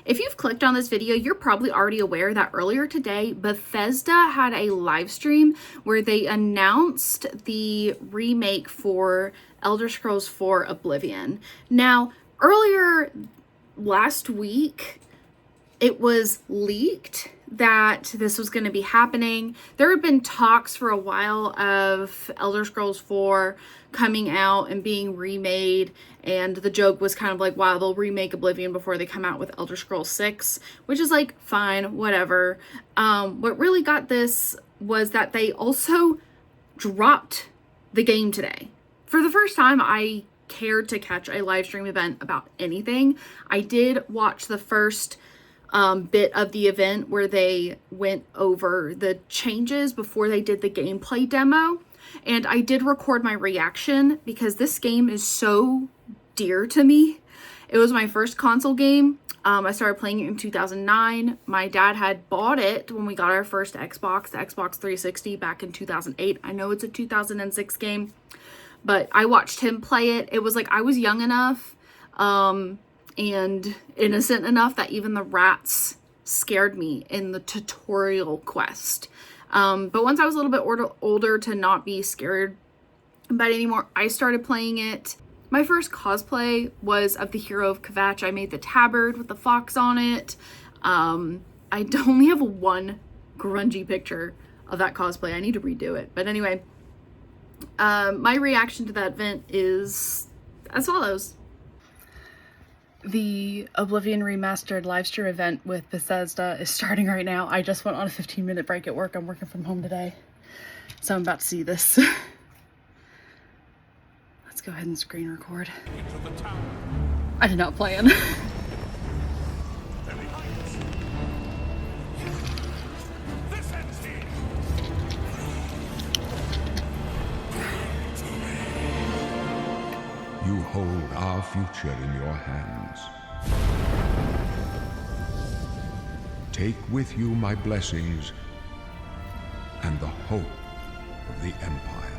If you've clicked on this video, you're probably already aware that earlier today, Bethesda had a live stream where they announced the remake for Elder Scrolls 4 Oblivion. Now, earlier last week, it was leaked that this was going to be happening. There had been talks for a while of Elder Scrolls 4 coming out and being remade, and the joke was kind of like, wow, they'll remake Oblivion before they come out with Elder Scrolls 6, which is like, fine, whatever. What really got this was that they also dropped the game today. For the first time, I cared to catch a live stream event about anything. I did watch the first bit of the event where they went over the changes before they did the gameplay demo, and I did record my reaction because this game is so dear to me. It was my first console game. I started playing it in 2009. My dad had bought it when we got our first Xbox, the Xbox 360, back in 2008. I know it's a 2006 game, but I watched him play it. It was like I was young enough and innocent enough that even the rats scared me in the tutorial quest. But once I was a little bit older to not be scared about it anymore, I started playing it. My first cosplay was of the hero of Kvatch. I made the tabard with the fox on it. I only have one grungy picture of that cosplay. I need to redo it. But anyway, my reaction to that event is as follows. The Oblivion Remastered livestream event with Bethesda is starting right now. I just went on a 15-minute break at work. I'm working from home today, so I'm about to see this. Let's go ahead and screen record. I did not plan. You hold our future in your hands. Take with you my blessings and the hope of the Empire.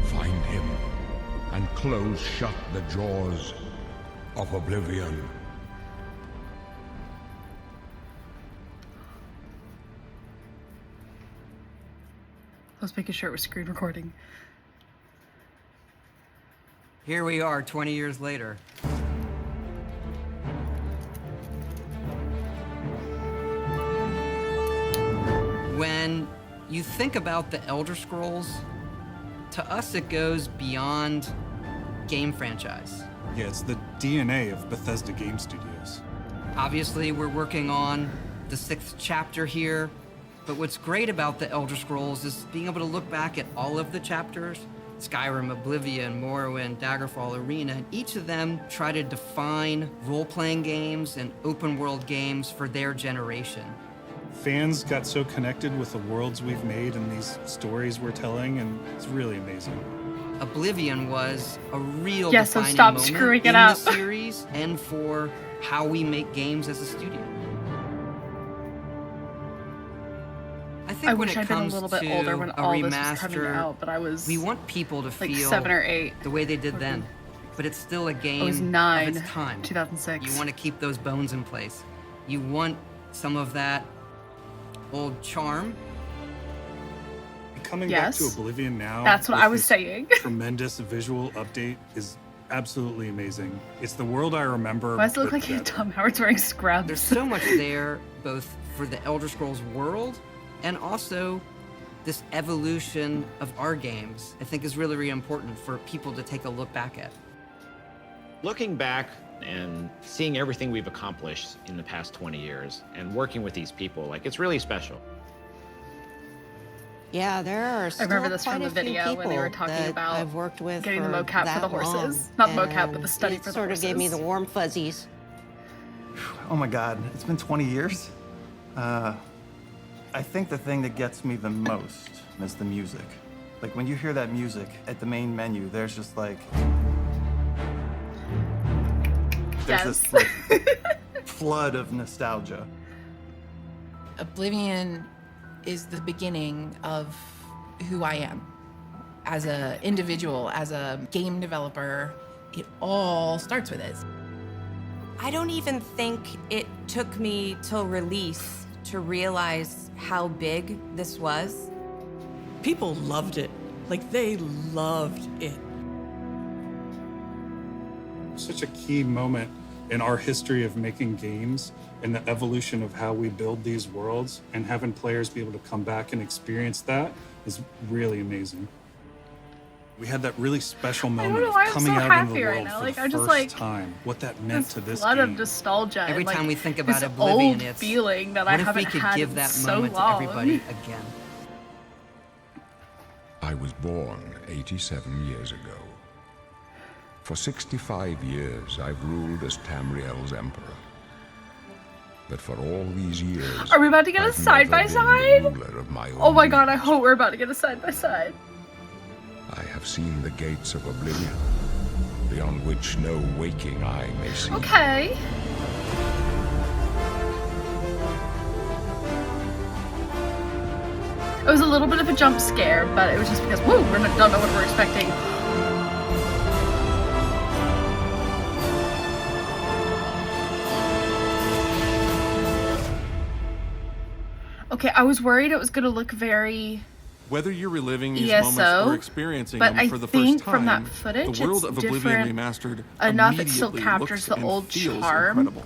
Find him and close shut the jaws of Oblivion. I was making sure it was screen recording. Here we are 20 years later. When you think about the Elder Scrolls, to us it goes beyond game franchise. Yeah, it's the DNA of Bethesda Game Studios. Obviously, we're working on the 6th chapter here, but what's great about the Elder Scrolls is being able to look back at all of the chapters, Skyrim, Oblivion, Morrowind, Daggerfall, Arena, and each of them try to define role-playing games and open-world games for their generation. Fans got so connected with the worlds we've made and these stories we're telling, and it's really amazing. Oblivion was a real Yes, so defining stop moment screwing it in up. the series and for how we make games as a studio. I think I when wish it I'd been a comes little bit to older when a all this was coming remaster, out, but I was we want people to like feel 7 or 8. the way they did then. But it's still a game I was 9, of its time. 2006. You want to keep those bones in place. You want some of that old charm. Coming Yes. back to Oblivion now. That's what with I was this saying. Tremendous visual update is absolutely amazing. It's the world I remember. Why does it look but like better. Tom Howard's wearing scrubs? There's so much there, both for the Elder Scrolls world and also this evolution of our games, I think is really, really important for people to take a look back at. Looking back and seeing everything we've accomplished in the past 20 years and working with these people, like, it's really special. Yeah, there are I still remember this quite from a the video few when they were people talking that about I've worked with getting the for mocap for that the horses. long, Not the mocap, but the and study it for the sort of gave me the horses. warm fuzzies. Oh my God, it's been 20 years? I think the thing that gets me the most is the music. Like when you hear that music at the main menu, there's just like... There's Yes. this like, flood of nostalgia. Oblivion is the beginning of who I am as an individual, as a game developer, it all starts with it. I don't even think it took me till release to realize how big this was. People loved it. Like, they loved it. Such a key moment in our history of making games and the evolution of how we build these worlds, and having players be able to come back and experience that is really amazing. We had that really special moment know of why I'm coming so out into happy the right world now. for Like, the I'm just, first like, time, what that meant to this flood of game. nostalgia. Every and, like, time we think about this Oblivion, old it's feeling that I what if we haven't could had give in that so moment long. to everybody again? I was born 87 years ago. For 65 years, I've ruled as Tamriel's emperor. But for all these years, Are we about to get a I've side by never been side? the ruler of my own Oh my god, I realms. hope we're about to get a side by side. I have seen the gates of Oblivion, beyond which no waking eye may see. Okay. It was a little bit of a jump scare, but it was just because, woo, we don't know what we're expecting. Okay, I was worried it was going to look very Whether you're reliving these ESO, moments or experiencing but them I for the think first time, from that footage, the world it's of Oblivion different Remastered enough it still immediately captures looks the and old feels charm. incredible.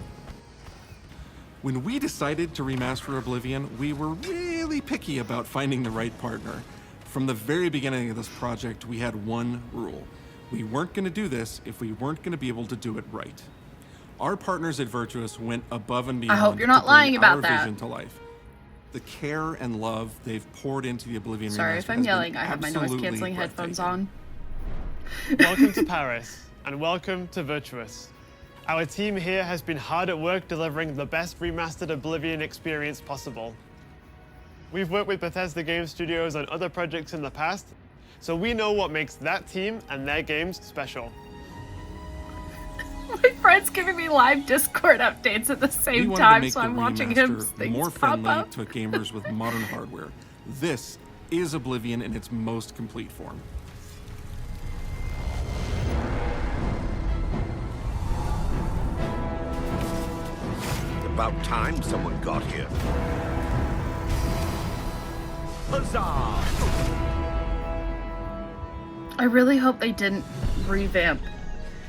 When we decided to remaster Oblivion, we were really picky about finding the right partner. From the very beginning of this project, we had one rule. We weren't going to do this if we weren't going to be able to do it right. Our partners at Virtuous went above and beyond. I hope you're to not bring lying about our that. vision to life. The care and love they've poured into the Oblivion Sorry remaster if I'm has yelling, been I have my noise absolutely canceling headphones breathtaking. on. Welcome to Paris, and welcome to Virtuous. Our team here has been hard at work delivering the best remastered Oblivion experience possible. We've worked with Bethesda Game Studios on other projects in the past, so we know what makes that team and their games special. My friend's giving me live Discord updates at the We same wanted to time, make so the I'm watching him remaster things more pop friendly up. to gamers with modern hardware. This is Oblivion in its most complete form. About time someone got here. Huzzah! I really hope they didn't revamp.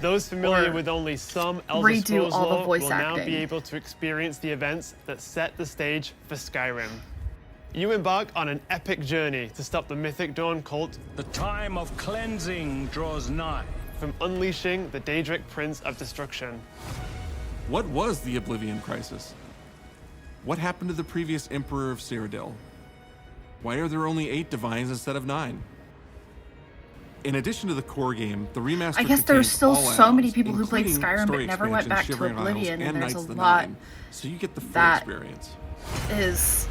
Those familiar Or with only some Elder redo Scrolls all the lore voice will now acting. be able to experience the events that set the stage for Skyrim. You embark on an epic journey to stop the Mythic Dawn cult. The time of cleansing draws nigh. From unleashing the Daedric Prince of Destruction. What was the Oblivion Crisis? What happened to the previous Emperor of Cyrodiil? Why are there only 8 divines instead of 9? In addition to the core game, the remaster I guess there's contains still all so many add-ons, people who played including Skyrim but story never went back expansions, to Shivering Isles, Oblivion, and there's Knights a of the lot Nine, so you get the full that experience. is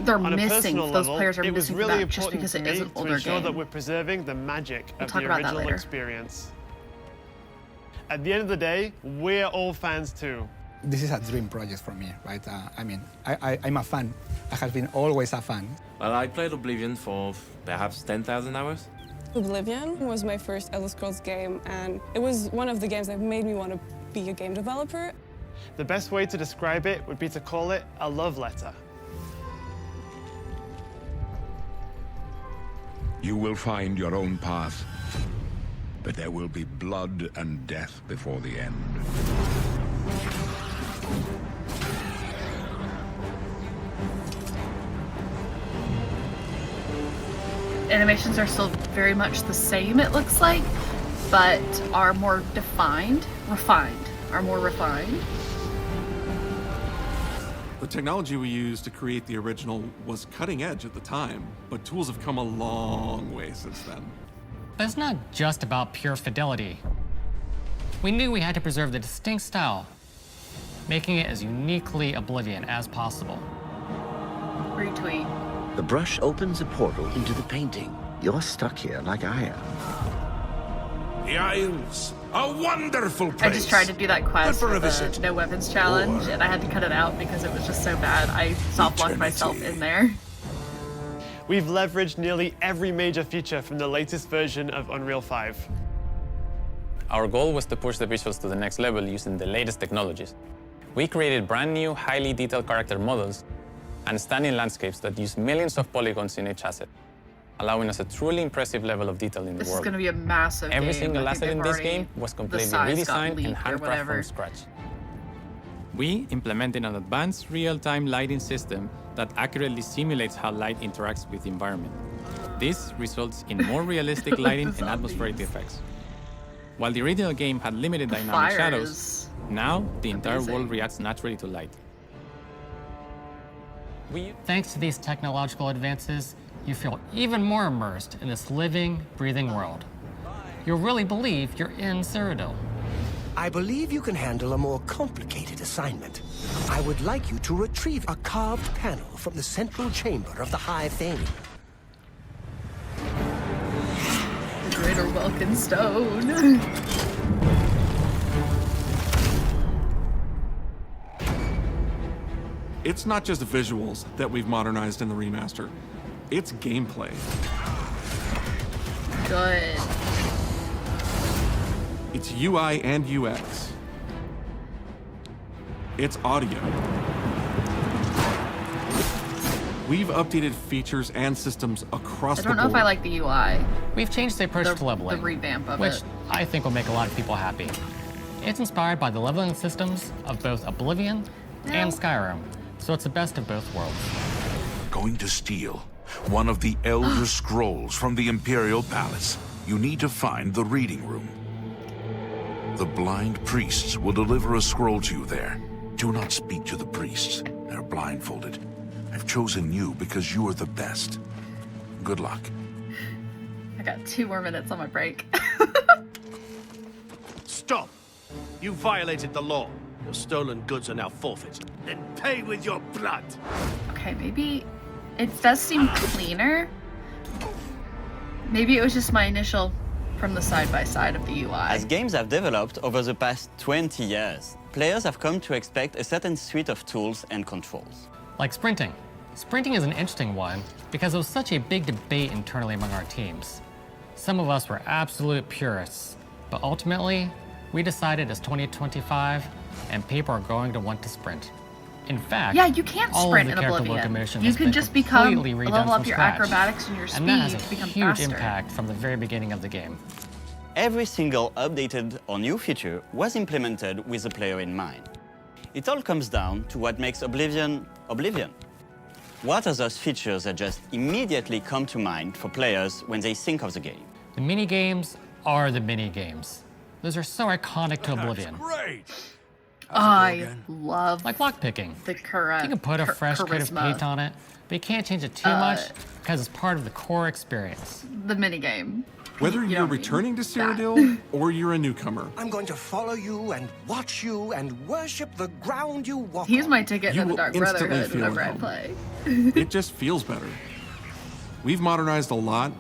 they're On a missing. personal Those level, players are it was missing really that just important because to it me is an to older ensure that game. we're preserving the magic We'll of talk the about that original later. experience. At the end of the day, we're all fans too. This is a dream project for me, right? I'm a fan. I have been always a fan. Well, I played Oblivion for perhaps 10,000 hours. Oblivion was my first Elder Scrolls game, and it was one of the games that made me want to be a game developer. The best way to describe it would be to call it a love letter. You will find your own path, but there will be blood and death before the end. Animations are still very much the same, it looks like, but are more refined. The technology we used to create the original was cutting edge at the time, but tools have come a long way since then. But it's not just about pure fidelity. We knew we had to preserve the distinct style, making it as uniquely Oblivion as possible. Retweet. The brush opens a portal into the painting. You're stuck here like I am. The Isles, a wonderful place. I just tried to do that quest Good for for a the visit. no weapons challenge, and I had to cut it out because it was just so bad. I soft-locked myself in there. We've leveraged nearly every major feature from the latest version of Unreal 5. our goal was to push the visuals to the next level using the latest technologies. We created brand new, highly detailed character models and stunning landscapes that use millions of polygons in each asset, allowing us a truly impressive level of detail in the This is world. going to be a massive Every game. single I think asset in they've this already- game was the completely size got redesigned and leaked or handcrafted whatever. from scratch. We implemented an advanced real-time lighting system that accurately simulates how light interacts with the environment. This results in more realistic lighting and atmospheric effects. While the original game had limited dynamic fire shadows, is now the entire amazing. world reacts naturally to light. Thanks to these technological advances, you feel even more immersed in this living, breathing world. You'll really believe you're in Cyrodiil. I believe you can handle a more complicated assignment. I would like you to retrieve a carved panel from the central chamber of the High Thing. The Greater Welkin Stone. It's not just visuals that we've modernized in the remaster. It's gameplay. Good. It's UI and UX. It's audio. We've updated features and systems across I the don't board. know if I like the UI. We've changed the approach to leveling, The revamp of which it. I think will make a lot of people happy. It's inspired by the leveling systems of both Oblivion and Skyrim, so it's the best of both worlds. Going to steal one of the Elder Scrolls from the Imperial Palace. You need to find the reading room. The blind priests will deliver a scroll to you there. Do not speak to the priests. They're blindfolded. I've chosen you because you are the best. Good luck. I got 2 more minutes on my break. Stop! You violated the law. Your stolen goods are now forfeit. Then pay with your blood. Okay, maybe it does seem cleaner. Maybe it was just my initial from the side-by-side of the UI. As games have developed over the past 20 years, players have come to expect a certain suite of tools and controls. Like sprinting. Sprinting is an interesting one because it was such a big debate internally among our teams. Some of us were absolute purists, but ultimately, we decided it's 2025 and people are going to want to sprint. In fact, Yeah, you can't all sprint of the in character Oblivion. locomotion You has can been just become completely redone level from up your scratch. acrobatics and your And that has speed a to become huge faster. impact from the very beginning of the game. Every single updated or new feature was implemented with the player in mind. It all comes down to what makes Oblivion, Oblivion. What are those features that just immediately come to mind for players when they think of the game? The mini games are the mini games. Those are so iconic to Oblivion. Great! I love like lockpicking. the current. You can put a fresh coat of paint on it, but you can't change it too much because it's part of the core experience. The minigame. Whether you're returning to Cyrodiil or you're a newcomer, I'm going to follow you and watch you and worship the ground you walk He's on. my ticket You to the will Dark instantly Brotherhood feel whenever I at home. play. it just feels better. We've modernized a lot,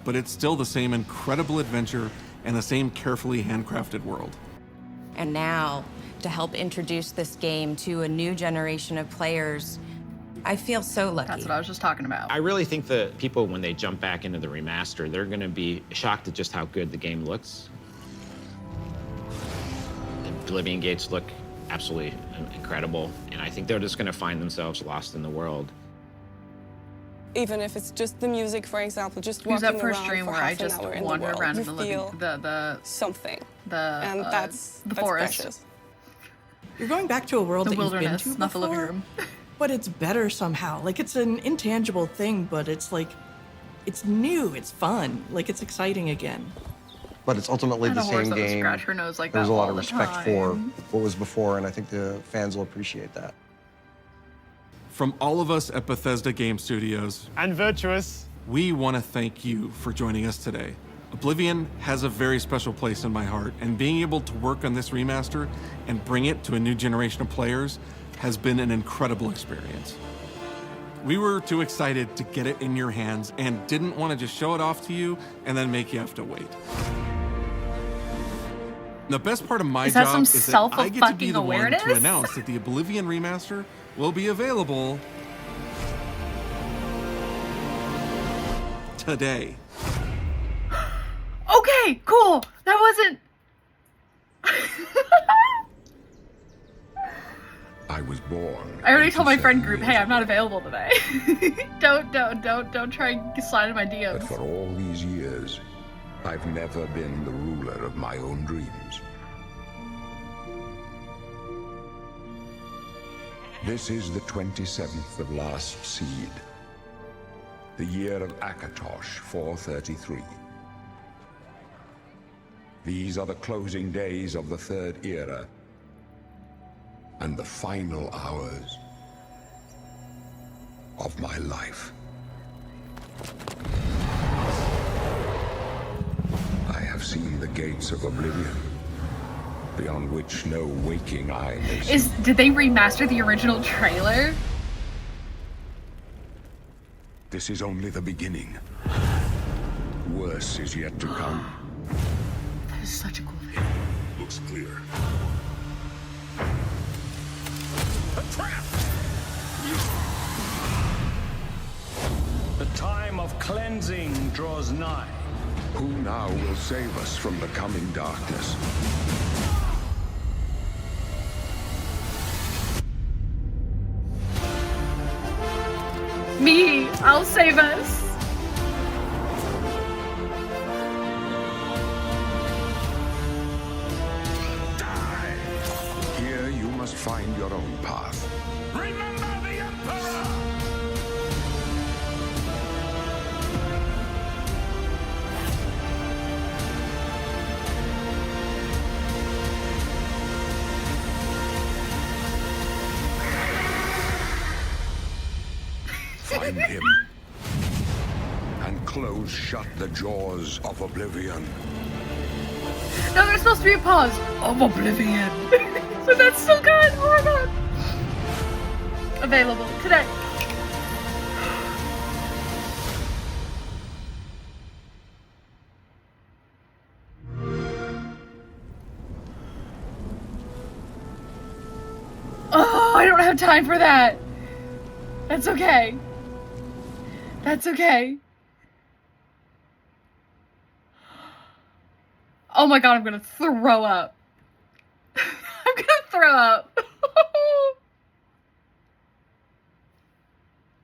but it's still the same incredible adventure and the same carefully handcrafted world. And now, to help introduce this game to a new generation of players, I feel so lucky. That's what I was just talking about. I really think that people, when they jump back into the remaster, they're going to be shocked at just how good the game looks. The Oblivion gates look absolutely incredible, and I think they're just going to find themselves lost in the world. Even if it's just the music, for example, just Who's walking up for a around stream for where I half an just hour in the wander world, around you in the living, feel the something, the and that's forest. precious. You're going back to a world The that you've been wilderness, to not the living before, room. but it's better somehow. Like it's an intangible thing, but it's like, it's new, it's fun, like it's exciting again. But it's ultimately And the a horse same that would game. scratch her nose like There's that a lot all of the respect for time. what was before, and I think the fans will appreciate that. From all of us at Bethesda Game Studios and Virtuous, we want to thank you for joining us today. Oblivion has a very special place in my heart, and being able to work on this remaster and bring it to a new generation of players has been an incredible experience. We were too excited to get it in your hands and didn't want to just show it off to you and then make you have to wait. The best part of my Is that job some is that I get to be self-fucking the one to awareness? announce that the Oblivion remaster will be available today. Okay, cool. That wasn't I was born. I already told my 87 friend group, years hey, I'm not available today. don't try and slide in my But DMs. for all these years, I've never been the ruler of my own dreams. This is the 27th of last seed. The year of Akatosh 433. These are the closing days of the Third Era and the final hours of my life. I have seen the gates of oblivion, beyond which no waking eye may see. Did they remaster the original trailer? This is only the beginning. Worse is yet to come. That is such a cool video. Looks clear. A trap! The time of cleansing draws nigh. Who now will save us from the coming darkness? Me! I'll save us! Here you must find your own path. Remember the Emperor! Find him. And close shut the jaws of oblivion. No, there's supposed to be a pause. Of oblivion. So that's so good. Oh my god. Available today. Oh, I don't have time for that. That's okay. That's okay. Oh my god, I'm gonna throw up. I'm gonna throw up.